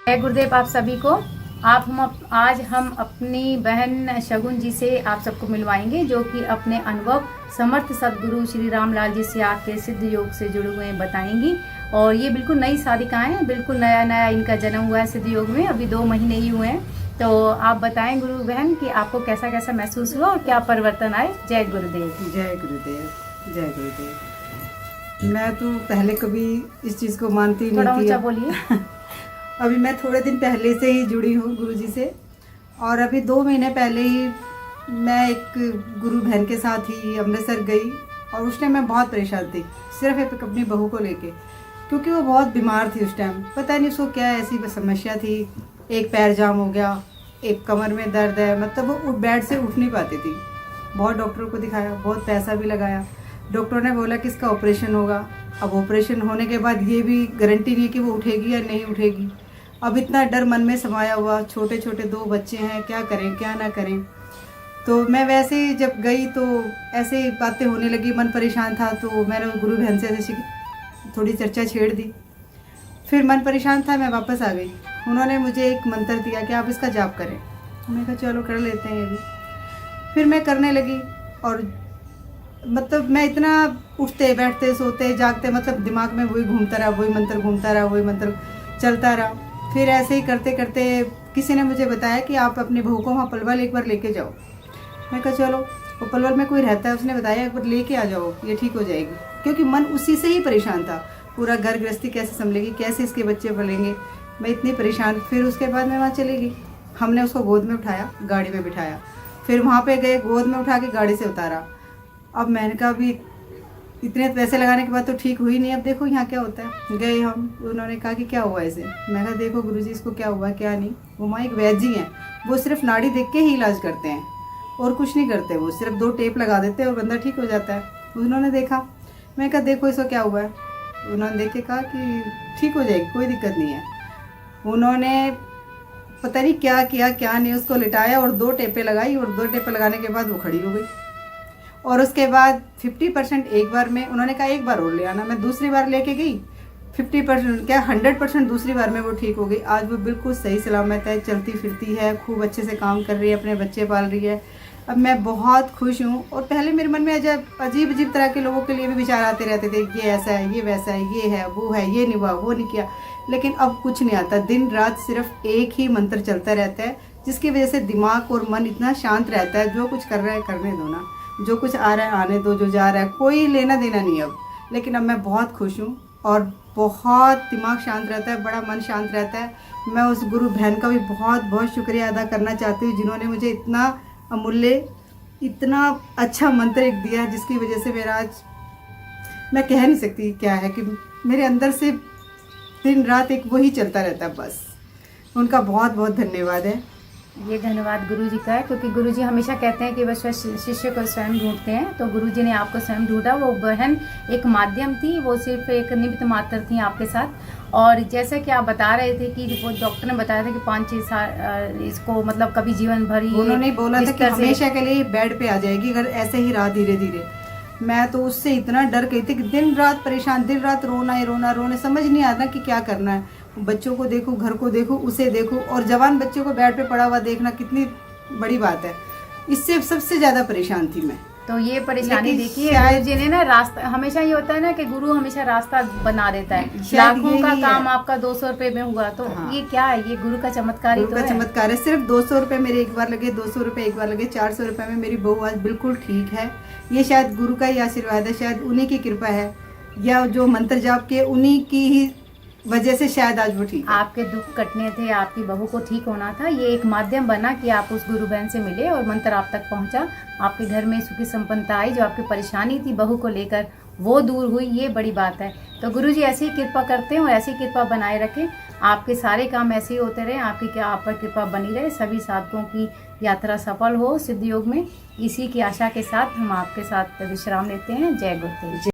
जय गुरुदेव आप सभी को। आज हम अपनी बहन शगुन जी से आप सबको मिलवाएंगे, जो कि अपने अनुभव समर्थ सदगुरु श्री रामलाल जी से आपके सिद्ध योग से जुड़े हुए बताएंगी। और ये बिल्कुल नई साधिकाएं हैं, बिल्कुल नया इनका जन्म हुआ है सिद्ध योग में, अभी 2 महीने ही हुए हैं। तो आप बताएं गुरु बहन कि आपको कैसा कैसा महसूस हुआ और क्या परिवर्तन आए। जय गुरुदेव। जय गुरुदेव। जय गुरुदेव। मैं तो पहले कभी इस चीज़ को मानती नहीं थी। थोड़ा ऊंचा बोलिए। अभी मैं थोड़े दिन पहले से ही जुड़ी हूँ गुरुजी से, और अभी 2 महीने पहले ही मैं एक गुरु बहन के साथ ही अमृतसर गई, और उस टाइम मैं बहुत परेशान थी, सिर्फ एक अपनी बहू को लेके, क्योंकि वो बहुत बीमार थी उस टाइम। पता नहीं उसको क्या ऐसी समस्या थी, एक पैर जाम हो गया, एक कमर में दर्द है, मतलब वो बेड से उठ नहीं पाती थी। बहुत डॉक्टरों को दिखाया, बहुत पैसा भी लगाया। डॉक्टर ने बोला कि इसका ऑपरेशन होगा। अब ऑपरेशन होने के बाद ये भी गारंटी नहीं कि वो उठेगी या नहीं उठेगी। अब इतना डर मन में समाया हुआ, छोटे छोटे 2 बच्चे हैं, क्या करें क्या ना करें। तो मैं वैसे ही जब गई तो ऐसे ही बातें होने लगी, मन परेशान था, तो मैंने गुरु बहन से ऐसे थोड़ी चर्चा छेड़ दी। फिर मन परेशान था, मैं वापस आ गई। उन्होंने मुझे एक मंत्र दिया कि आप इसका जाप करें। मैंने कहा चलो कर लेते हैं ये भी। फिर मैं करने लगी, और मतलब मैं इतना उठते बैठते सोते जागते, मतलब दिमाग में वही घूमता रहा, वही मंत्र घूमता रहा, वही मंत्र चलता रहा। फिर ऐसे ही करते करते किसी ने मुझे बताया कि आप अपनी बहू को वहाँ पलवल एक बार लेके जाओ। मैं कहा चलो, वो पलवल में कोई रहता है, उसने बताया एक बार लेके आ जाओ, ये ठीक हो जाएगी। क्योंकि मन उसी से ही परेशान था, पूरा घर गृहस्थी कैसे संभलेगी, कैसे इसके बच्चे पलेंगे, मैं इतनी परेशान। फिर उसके बाद मैं वहाँ चली गई। हमने उसको गोद में उठाया, गाड़ी में बिठाया, फिर वहाँ पे गए, गोद में उठा के गाड़ी से उतारा। अब मैंने कहा अभी इतने पैसे लगाने के बाद तो ठीक हुई नहीं, अब देखो यहाँ क्या होता है। गए हम, उन्होंने कहा कि क्या हुआ इसे। मैं कहा देखो गुरुजी इसको क्या हुआ क्या नहीं। वो माँ एक वैद्य जी हैं, वो सिर्फ नाड़ी देख के ही इलाज करते हैं और कुछ नहीं करते, वो सिर्फ 2 टेप लगा देते हैं और बंदा ठीक हो जाता है। उन्होंने देखा, मैं कहा देखो इसको क्या हुआ है। उन्होंने देख के कहा कि ठीक हो जाएगी, कोई दिक्कत नहीं है। उन्होंने पता नहीं क्या किया क्या नहीं, उसको लिटाया और 2 टेपें लगाई, और 2 टेपें लगाने के बाद वो खड़ी हो गई। और उसके बाद 50% एक बार में, उन्होंने कहा एक बार और ले आना। मैं दूसरी बार लेके गई, 50% क्या 100% दूसरी बार में वो ठीक हो गई। आज वो बिल्कुल सही सलामत है, चलती फिरती है, खूब अच्छे से काम कर रही है, अपने बच्चे पाल रही है। अब मैं बहुत खुश हूँ। और पहले मेरे मन में अजीब अजीब तरह के लोगों के लिए भी विचार आते रहते थे, ये ऐसा है, ये वैसा है, ये है, वो है, ये नहीं हुआ, वो नहीं किया। लेकिन अब कुछ नहीं आता, दिन रात सिर्फ एक ही मंत्र चलता रहता है, जिसकी वजह से दिमाग और मन इतना शांत रहता है। जो कुछ कर रहा है करने दो ना, जो कुछ आ रहा है आने दो, जो जा रहा है कोई लेना देना नहीं अब। लेकिन अब मैं बहुत खुश हूँ, और बहुत दिमाग शांत रहता है, बड़ा मन शांत रहता है। मैं उस गुरु बहन का भी बहुत बहुत शुक्रिया अदा करना चाहती हूँ, जिन्होंने मुझे इतना अमूल्य, इतना अच्छा मंत्र एक दिया, जिसकी वजह से मेरा आज मैं कह नहीं सकती क्या है, कि मेरे अंदर से दिन रात एक वही चलता रहता है बस। उनका बहुत बहुत धन्यवाद है। ये धन्यवाद गुरु जी का है, क्योंकि गुरु जी हमेशा कहते हैं कि वह शिष्य को स्वयं ढूंढते हैं। तो गुरु जी ने आपको स्वयं ढूंढा। वो बहन एक माध्यम थी, वो सिर्फ एक निमित्त मात्र थी आपके साथ। और जैसे कि आप बता रहे थे कि वो डॉक्टर ने बताया था कि 5-6 साल इसको, मतलब कभी जीवन भर ही, उन्होंने बोला था कि हमेशा के लिए बेड पे आ जाएगी अगर ऐसे ही रहा धीरे धीरे। मैं तो उससे इतना डर गई थी कि दिन रात परेशान, दिन रात रोना ही रोना, रोने समझ नहीं आता कि क्या करना है। बच्चों को देखूं, घर को देखूं, उसे देखूं, और जवान बच्चे को बेड पे पड़ा हुआ देखना कितनी बड़ी बात है। इससे सबसे ज्यादा परेशान थी मैं। तो ये परेशानी देखिए, गुरु जी ने ना रास्ता, हमेशा ये होता है ना कि गुरु हमेशा रास्ता बना देता है। लाखों का काम आपका 200 रुपए में हुआ, तो हाँ। ये क्या है, ये गुरु का चमत्कार ही तो है। चमत्कार है। सिर्फ 200 रुपए मेरे एक बार लगे, 200 रुपए एक बार लगे, 400 रुपए में मेरी बहू आज बिल्कुल ठीक है। ये शायद गुरु का ही आशीर्वाद है, शायद उन्हीं की कृपा है, या जो मंत्र जाप किए उन्हीं की ही वजह से शायद आज वो ठीक है। आपके दुख कटने थे, आपकी बहू को ठीक होना था, ये एक माध्यम बना कि आप उस गुरु बहन से मिले और मंत्र आप तक पहुंचा। आपके घर में सुखी संपन्नता आई, जो आपकी परेशानी थी बहू को लेकर वो दूर हुई, ये बड़ी बात है। तो गुरु जी ऐसी ही कृपा करते हैं और ऐसी कृपा बनाए रखें। आपके सारे काम ऐसे ही होते रहे, आपकी क्या आप पर कृपा बनी रहे, सभी साधकों की यात्रा सफल हो सिद्ध योग में। इसी की आशा के साथ हम आपके साथ विश्राम लेते हैं। जय गुरुदेव।